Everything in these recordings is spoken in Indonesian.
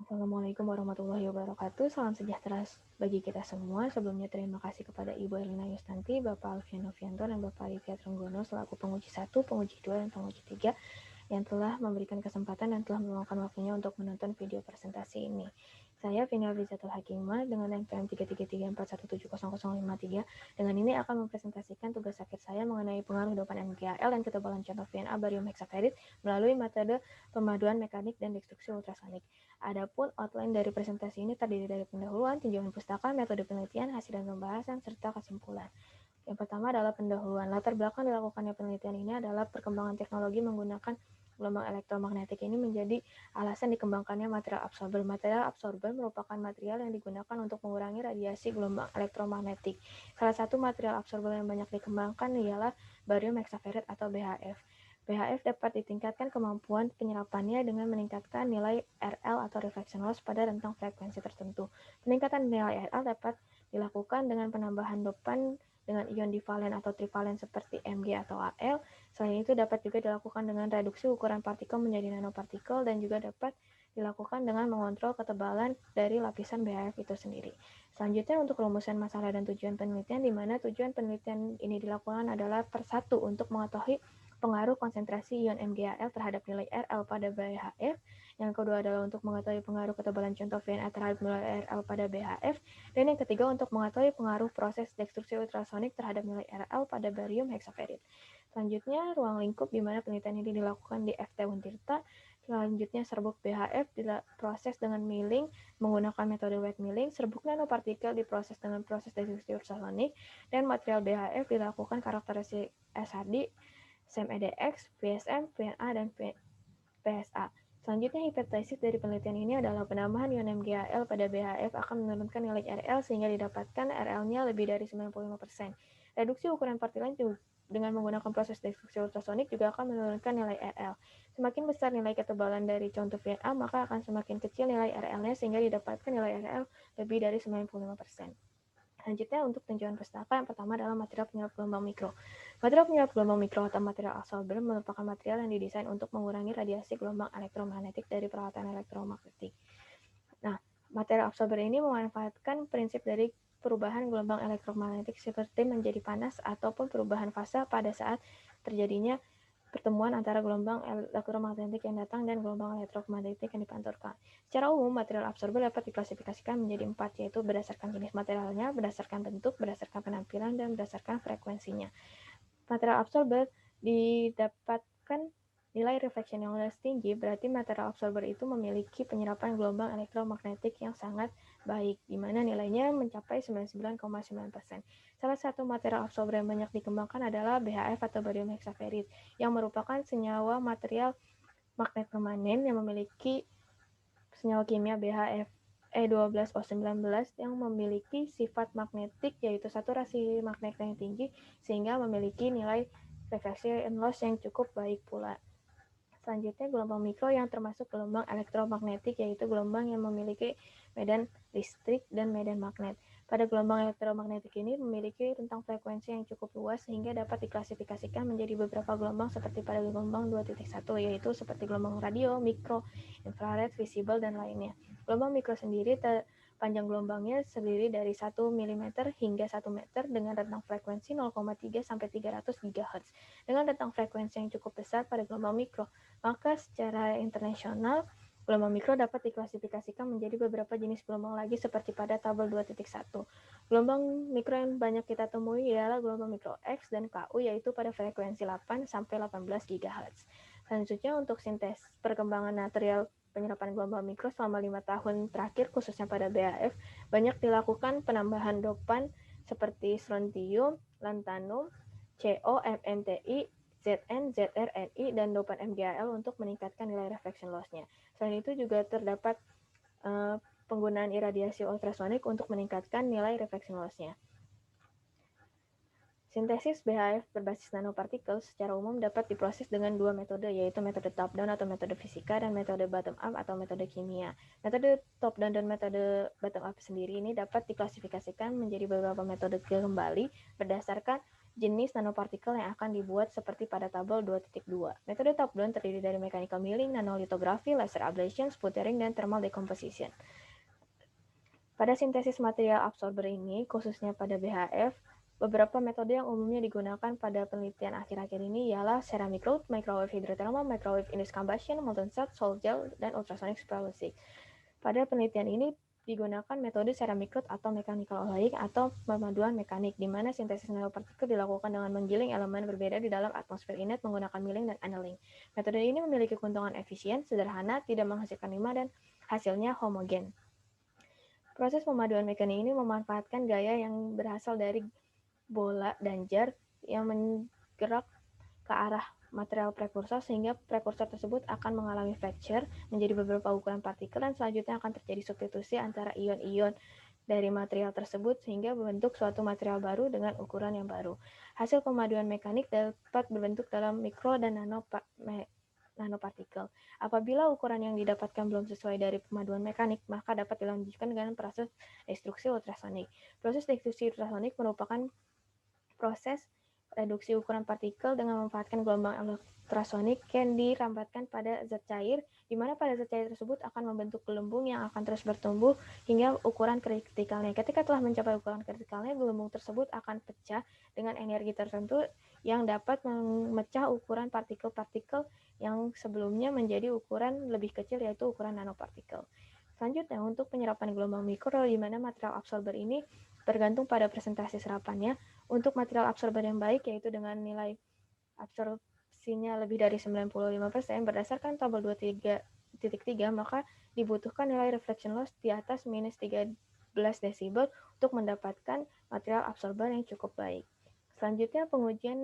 Assalamualaikum warahmatullahi wabarakatuh. Salam sejahtera bagi kita semua. Sebelumnya terima kasih kepada Ibu Erlina Yustanti, Bapak Alfian Novianto, dan Bapak Aditya Trenggono selaku penguji 1, penguji 2, dan penguji 3 yang telah memberikan kesempatan dan telah meluangkan waktunya untuk menonton video presentasi ini. Saya Vina Rizatul Hakimah dengan NPM 33341700053. Dengan ini akan mempresentasikan tugas akhir saya mengenai pengaruh dopan MgAl dan ketebalan contoh VNA barium hexaferit melalui metode pemaduan mekanik dan destruksi ultrasonik. Adapun outline dari presentasi ini terdiri dari pendahuluan, tinjauan pustaka, metode penelitian, hasil dan pembahasan, serta kesimpulan. Yang pertama adalah pendahuluan. Latar belakang dilakukannya penelitian ini adalah perkembangan teknologi menggunakan gelombang elektromagnetik ini menjadi alasan dikembangkannya material absorber. Material absorber merupakan material yang digunakan untuk mengurangi radiasi gelombang elektromagnetik. Salah satu material absorber yang banyak dikembangkan ialah barium hexaferit atau BHF. BHF dapat ditingkatkan kemampuan penyerapannya dengan meningkatkan nilai RL atau reflection loss pada rentang frekuensi tertentu. Peningkatan nilai RL dapat dilakukan dengan penambahan dopan dengan ion divalen atau trivalen seperti Mg atau Al. Selain itu dapat juga dilakukan dengan reduksi ukuran partikel menjadi nanopartikel dan juga dapat dilakukan dengan mengontrol ketebalan dari lapisan BHF itu sendiri. Selanjutnya untuk rumusan masalah dan tujuan penelitian, di mana tujuan penelitian ini dilakukan adalah persatu untuk mengetahui pengaruh konsentrasi ion MgAl terhadap nilai RL pada BHF. Yang kedua adalah untuk mengetahui pengaruh ketebalan contoh VNA terhadap nilai RL pada BHF. Dan yang ketiga untuk mengetahui pengaruh proses destruksi ultrasonik terhadap nilai RL pada barium hexaferit. Selanjutnya, ruang lingkup di mana penelitian ini dilakukan di FT Untirta. Selanjutnya, serbuk BHF diproses dengan milling menggunakan metode wet milling. Serbuk nanopartikel diproses dengan proses destruksi ultrasonik. Dan material BHF dilakukan karakteristik SHD, SEM-EDX, VSM, VNA, dan PSA. Selanjutnya, hipotesis dari penelitian ini adalah penambahan ion MgAl pada BHF akan menurunkan nilai RL sehingga didapatkan RL-nya lebih dari 95%. Reduksi ukuran partikel dengan menggunakan proses destruksi ultrasonik juga akan menurunkan nilai RL. Semakin besar nilai ketebalan dari contoh VNA, maka akan semakin kecil nilai RL-nya sehingga didapatkan nilai RL lebih dari 95%. Selanjutnya untuk tinjauan pustaka, yang pertama adalah material penyerap gelombang mikro. Material penyerap gelombang mikro atau material absorber merupakan material yang didesain untuk mengurangi radiasi gelombang elektromagnetik dari peralatan elektromagnetik. Nah, material absorber ini memanfaatkan prinsip dari perubahan gelombang elektromagnetik seperti menjadi panas ataupun perubahan fase pada saat terjadinya pertemuan antara gelombang elektromagnetik yang datang dan gelombang elektromagnetik yang dipantulkan. Secara umum, material absorber dapat diklasifikasikan menjadi 4, yaitu berdasarkan jenis materialnya, berdasarkan bentuk, berdasarkan penampilan, dan berdasarkan frekuensinya. Material absorber didapatkan nilai reflection yang lebih tinggi, berarti material absorber itu memiliki penyerapan gelombang elektromagnetik yang sangat baik, di mana nilainya mencapai 99,9%. Salah satu material absorber yang banyak dikembangkan adalah BHF atau barium hexaferit, yang merupakan senyawa material magnet permanen yang memiliki senyawa kimia BHF E12O19 yang memiliki sifat magnetik, yaitu saturasi magnet yang tinggi, sehingga memiliki nilai reflection loss yang cukup baik pula. Selanjutnya, gelombang mikro yang termasuk gelombang elektromagnetik, yaitu gelombang yang memiliki medan listrik dan medan magnet. Pada gelombang elektromagnetik ini memiliki rentang frekuensi yang cukup luas sehingga dapat diklasifikasikan menjadi beberapa gelombang seperti pada gelombang 2.1, yaitu seperti gelombang radio, mikro, infrared, visible, dan lainnya. Gelombang mikro sendiri panjang gelombangnya terdiri dari 1 mm hingga 1 meter dengan rentang frekuensi 0,3 sampai 300 GHz. Dengan rentang frekuensi yang cukup besar pada gelombang mikro, maka secara internasional, gelombang mikro dapat diklasifikasikan menjadi beberapa jenis gelombang lagi seperti pada tabel 2.1. Gelombang mikro yang banyak kita temui ialah gelombang mikro X dan KU, yaitu pada frekuensi 8 sampai 18 GHz. Selanjutnya untuk sintesis perkembangan material penyerapan gelombang mikro selama 5 tahun terakhir, khususnya pada BHF, banyak dilakukan penambahan dopan seperti strontium, lanthanum, CO, MNTi, Zn, Zr, Ni, dan dopan MgAl untuk meningkatkan nilai reflection loss-nya. Selain itu juga terdapat penggunaan iradiasi ultrasonik untuk meningkatkan nilai reflection loss-nya. Sintesis BHF berbasis nanopartikel secara umum dapat diproses dengan dua metode, yaitu metode top-down atau metode fisika dan metode bottom-up atau metode kimia. Metode top-down dan metode bottom-up sendiri ini dapat diklasifikasikan menjadi beberapa metode kembali berdasarkan jenis nanopartikel yang akan dibuat seperti pada tabel 2.2. Metode top-down terdiri dari mechanical milling, nanolitografi, laser ablation, sputtering, dan thermal decomposition. Pada sintesis material absorber ini, khususnya pada BHF, beberapa metode yang umumnya digunakan pada penelitian akhir-akhir ini ialah ceramic route, microwave hydrothermal, microwave induced combustion, molten salt, salt gel, dan ultrasonic spherolysis. Pada penelitian ini digunakan metode ceramic route atau mechanical oiling atau pemaduan mekanik, di mana sintesis nanopartikel dilakukan dengan menggiling elemen berbeda di dalam atmosfer inert menggunakan milling dan annealing. Metode ini memiliki keuntungan efisien, sederhana, tidak menghasilkan limbah, dan hasilnya homogen. Proses pemaduan mekanik ini memanfaatkan gaya yang berasal dari bola dan jar yang menggerak ke arah material prekursor sehingga prekursor tersebut akan mengalami fracture menjadi beberapa ukuran partikel dan selanjutnya akan terjadi substitusi antara ion-ion dari material tersebut sehingga membentuk suatu material baru dengan ukuran yang baru. Hasil pemaduan mekanik dapat berbentuk dalam mikro dan nanopartikel. Apabila ukuran yang didapatkan belum sesuai dari pemaduan mekanik, maka dapat dilanjutkan dengan proses destruksi ultrasonik. Proses destruksi ultrasonik merupakan proses reduksi ukuran partikel dengan memanfaatkan gelombang ultrasonik yang dirambatkan pada zat cair, di mana pada zat cair tersebut akan membentuk gelembung yang akan terus bertumbuh hingga ukuran kritikalnya. Ketika telah mencapai ukuran kritikalnya, gelembung tersebut akan pecah dengan energi tertentu yang dapat memecah ukuran partikel-partikel yang sebelumnya menjadi ukuran lebih kecil, yaitu ukuran nanopartikel. Selanjutnya, untuk penyerapan gelombang mikro, di mana material absorber ini bergantung pada presentasi serapannya. Untuk material absorber yang baik, yaitu dengan nilai absorpsinya lebih dari 95%, berdasarkan tabel 23.3, maka dibutuhkan nilai reflection loss di atas minus 13 desibel untuk mendapatkan material absorber yang cukup baik. Selanjutnya, pengujian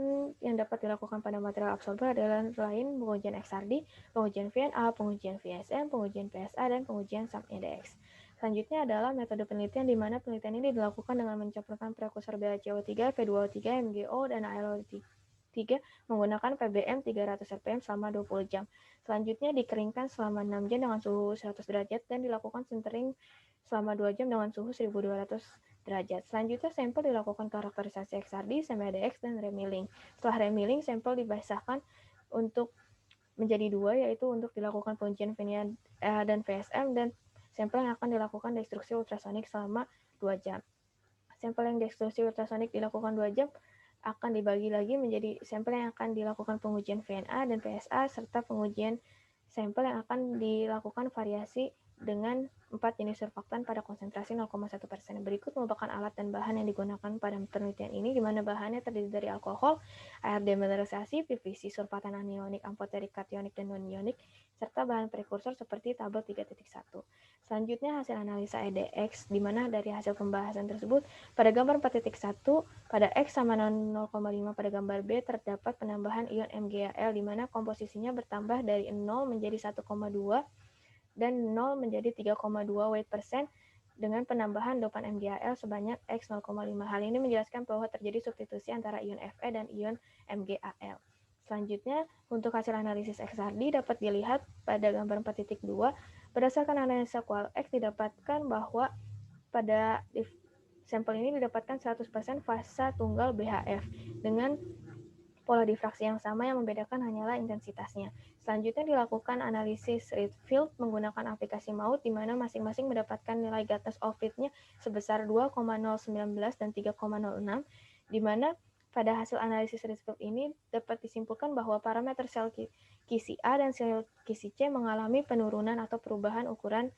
yang dapat dilakukan pada material absorber adalah lain pengujian XRD, pengujian VNA, pengujian VSM, pengujian PSA, dan pengujian SAM-EDX. Selanjutnya adalah metode penelitian di mana penelitian ini dilakukan dengan mencampurkan prekursor BaCO3, P2O3, MgO, dan AlO3 menggunakan PBM 300 rpm selama 20 jam. Selanjutnya dikeringkan selama 6 jam dengan suhu 100 derajat dan dilakukan sintering selama 2 jam dengan suhu 1200 derajat. Selanjutnya sampel dilakukan karakterisasi XRD, SAM-EDX, dan remilling. Setelah remilling, sampel dibasahkan untuk menjadi dua, yaitu untuk dilakukan pengujian VNA dan VSM, dan sampel yang akan dilakukan destruksi ultrasonik selama 2 jam. Sampel yang destruksi ultrasonik dilakukan 2 jam akan dibagi lagi menjadi sampel yang akan dilakukan pengujian VNA dan PSA, serta pengujian sampel yang akan dilakukan variasi dengan 4 jenis surfaktan pada konsentrasi 0,1%. Berikut merupakan alat dan bahan yang digunakan pada penelitian ini, di mana bahannya terdiri dari alkohol, air demineralisasi, PVC, surfaktan anionik, amfoterik, kationik, dan non-ionik, serta bahan prekursor seperti tabel 3.1. Selanjutnya hasil analisa EDX, di mana dari hasil pembahasan tersebut, pada gambar 4.1, pada X sama 0,5 pada gambar B terdapat penambahan ion MgAl, di mana komposisinya bertambah dari 0 menjadi 1,2 dan 0 menjadi 3,2 weight persen dengan penambahan dopan MgAl sebanyak X 0,5. Hal ini menjelaskan bahwa terjadi substitusi antara ion Fe dan ion MgAl. Selanjutnya, untuk hasil analisis XRD dapat dilihat pada gambar 4.2. Berdasarkan analisa QualX didapatkan bahwa pada sampel ini didapatkan 100% fasa tunggal BHF dengan pola difraksi yang sama, yang membedakan hanyalah intensitasnya. Selanjutnya dilakukan analisis read field menggunakan aplikasi MAUT, di mana masing-masing mendapatkan nilai Gatness of Fit-nya sebesar 2,019 dan 3,06, di mana pada hasil analisis read field ini dapat disimpulkan bahwa parameter sel kisi A dan sel kisi C mengalami penurunan atau perubahan ukurannya,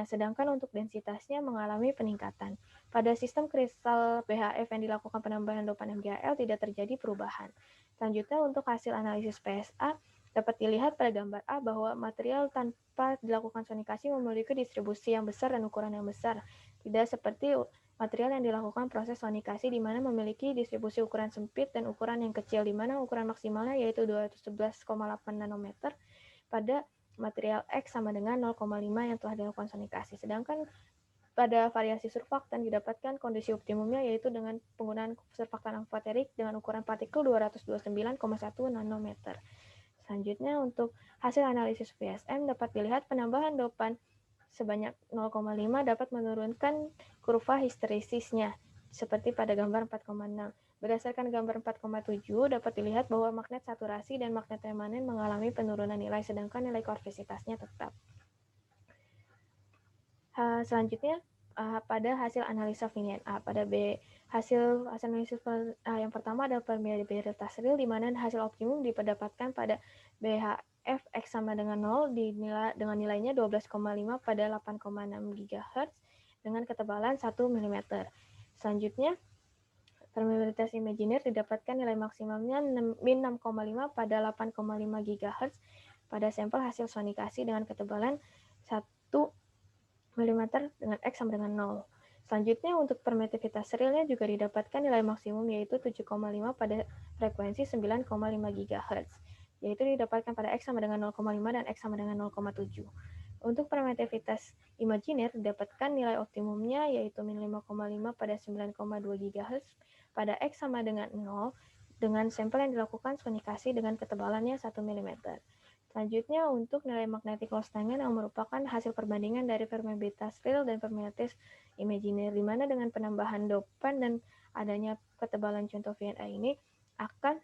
sedangkan untuk densitasnya mengalami peningkatan. Pada sistem kristal BHF yang dilakukan penambahan dopan MgAl tidak terjadi perubahan. Selanjutnya, untuk hasil analisis PSA dapat dilihat pada gambar A bahwa material tanpa dilakukan sonikasi memiliki distribusi yang besar dan ukuran yang besar. Tidak seperti material yang dilakukan proses sonikasi, di mana memiliki distribusi ukuran sempit dan ukuran yang kecil, di mana ukuran maksimalnya yaitu 211,8 nanometer pada material X sama dengan 0,5 yang telah dilakukan sonikasi. Sedangkan pada variasi surfaktan didapatkan kondisi optimumnya, yaitu dengan penggunaan surfaktan amfoterik dengan ukuran partikel 229,1 nanometer. Selanjutnya, untuk hasil analisis VSM dapat dilihat penambahan dopan sebanyak 0,5 dapat menurunkan kurva histeresisnya, seperti pada gambar 4,6. Berdasarkan gambar 4,7 dapat dilihat bahwa magnet saturasi dan magnet remanen mengalami penurunan nilai sedangkan nilai koersivasitasnya tetap. Selanjutnya pada hasil analisa VNA pada hasil analisis yang pertama adalah permeabilitas real di mana hasil optimum didapatkan pada BHF X sama dengan 0 dengan nilainya 12,5 pada 8,6 GHz dengan ketebalan 1 mm. Selanjutnya permeabilitas imajiner didapatkan nilai maksimumnya min 6,5 pada 8,5 GHz pada sampel hasil sonikasi dengan ketebalan 1 mm dengan X sama dengan 0. Selanjutnya untuk permitivitas realnya juga didapatkan nilai maksimum yaitu 7,5 pada frekuensi 9,5 GHz, yaitu didapatkan pada X sama dengan 0,5 dan X sama dengan 0,7. Untuk permitivitas imajiner didapatkan nilai optimumnya yaitu min 5,5 pada 9,2 GHz pada X sama dengan 0 dengan sampel yang dilakukan sonikasi dengan ketebalannya 1 mm. Selanjutnya untuk nilai magnetic loss tangen yang merupakan hasil perbandingan dari permeabilitas real dan permeabilitas imajiner, di mana dengan penambahan dopan dan adanya ketebalan contoh VNA ini akan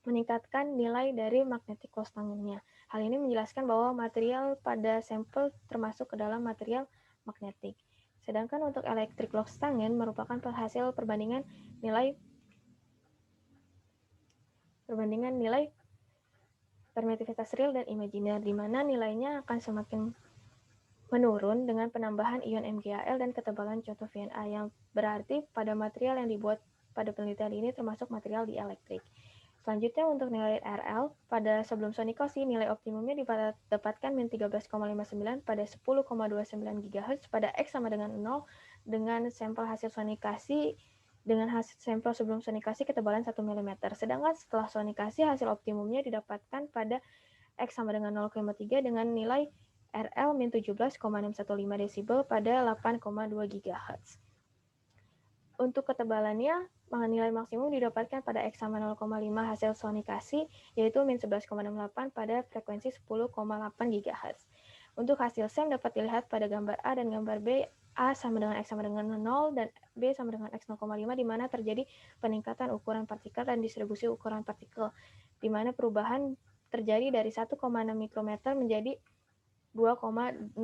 meningkatkan nilai dari magnetic loss tangennya. Hal ini menjelaskan bahwa material pada sampel termasuk ke dalam material magnetik. Sedangkan untuk electric loss tangen merupakan hasil perbandingan nilai permitivitas real dan imajiner, di mana nilainya akan semakin menurun dengan penambahan ion MgAl dan ketebalan contoh VNA, yang berarti pada material yang dibuat pada penelitian ini termasuk material dielektrik. Selanjutnya untuk nilai RL, pada sebelum sonikasi nilai optimumnya didapatkan min 13,59 pada 10,29 GHz pada X sama dengan 0 dengan sampel hasil sonikasi dengan hasil sampel sebelum sonikasi ketebalan 1 mm. Sedangkan setelah sonikasi hasil optimumnya didapatkan pada X sama dengan 0,3 dengan nilai RL min 17,615 desibel pada 8,2 GHz. Untuk ketebalannya, nilai maksimum didapatkan pada X sama 0,5 hasil sonikasi, yaitu min 11,68 pada frekuensi 10,8 GHz. Untuk hasil SEM dapat dilihat pada gambar A dan gambar B, A sama dengan X sama dengan 0 dan B sama dengan X 0,5, di mana terjadi peningkatan ukuran partikel dan distribusi ukuran partikel, di mana perubahan terjadi dari 1,6 mikrometer menjadi 2,029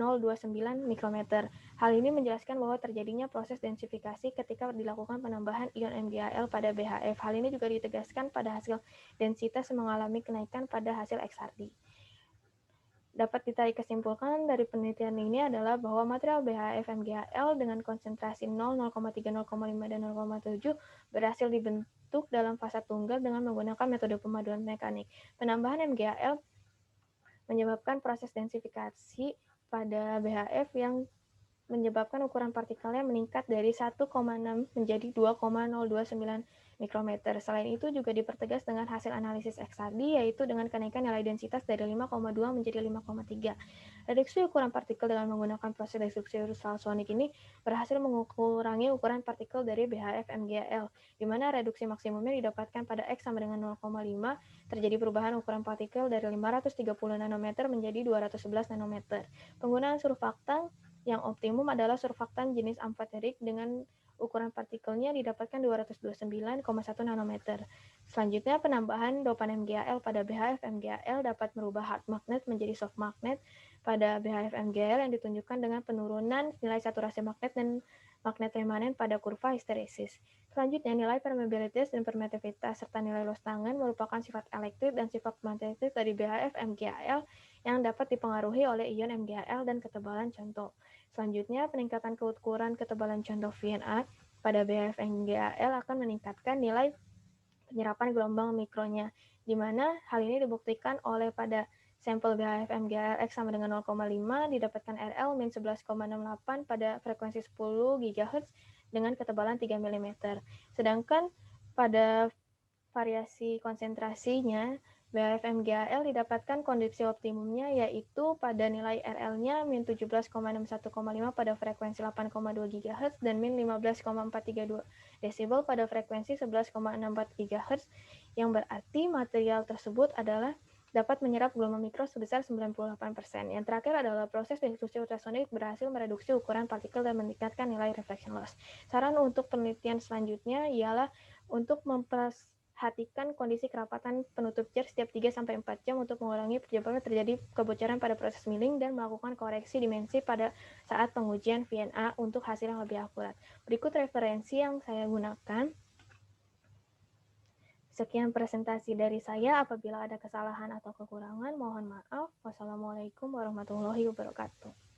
mikrometer. Hal ini menjelaskan bahwa terjadinya proses densifikasi ketika dilakukan penambahan ion MgAl pada BHF. Hal ini juga ditegaskan pada hasil densitas mengalami kenaikan pada hasil XRD. Dapat ditarik kesimpulan dari penelitian ini adalah bahwa material BHF MgAl dengan konsentrasi 0, 0,3, 0,5, dan 0,7 berhasil dibentuk dalam fasa tunggal dengan menggunakan metode pemaduan mekanik. Penambahan MgAl menyebabkan proses densifikasi pada BHF yang menyebabkan ukuran partikelnya meningkat dari 1,6 menjadi 2,029 mikrometer. Selain itu juga dipertegas dengan hasil analisis XRD, yaitu dengan kenaikan nilai densitas dari 5,2 menjadi 5,3. Reduksi ukuran partikel dengan menggunakan proses destruksi ultrasonik ini berhasil mengurangi ukuran partikel dari BHF MgAl, di mana reduksi maksimumnya didapatkan pada X sama dengan 0,5, terjadi perubahan ukuran partikel dari 530 nanometer menjadi 211 nanometer. Penggunaan surfaktan yang optimum adalah surfaktan jenis amphoteric dengan ukuran partikelnya didapatkan 229,1 nanometer. Selanjutnya, penambahan dopan MgAl pada BHF MgAl dapat merubah hard magnet menjadi soft magnet pada BHF MgAl yang ditunjukkan dengan penurunan nilai saturasi magnet dan magnet remanen pada kurva histeresis. Selanjutnya, nilai permeabilitas dan permitivitas serta nilai loss tangen merupakan sifat elektrik dan sifat magnetik dari BHF MgAl yang dapat dipengaruhi oleh ion MgAl dan ketebalan contoh. Selanjutnya, peningkatan keukuran ketebalan contoh VNA pada BHF MgAl akan meningkatkan nilai penyerapan gelombang mikronya, di mana hal ini dibuktikan oleh pada sampel BHF MgAl X sama dengan 0,5 didapatkan RL min 11,68 pada frekuensi 10 GHz dengan ketebalan 3 mm. Sedangkan pada variasi konsentrasinya, BHF MgAl didapatkan kondisi optimumnya yaitu pada nilai RL-nya min 17,61,5 pada frekuensi 8,2 GHz dan min 15,432 desibel pada frekuensi 11,64 GHz, yang berarti material tersebut adalah dapat menyerap gelombang mikro sebesar 98%. Yang terakhir adalah proses diskusi ultrasonik berhasil mereduksi ukuran partikel dan meningkatkan nilai reflection loss. Saran untuk penelitian selanjutnya ialah untuk memperhatikan kondisi kerapatan penutup jar setiap 3-4 jam untuk mengurangi penyebabnya terjadi kebocoran pada proses milling dan melakukan koreksi dimensi pada saat pengujian VNA untuk hasil yang lebih akurat. Berikut referensi yang saya gunakan. Sekian presentasi dari saya. Apabila ada kesalahan atau kekurangan, mohon maaf. Wassalamualaikum warahmatullahi wabarakatuh.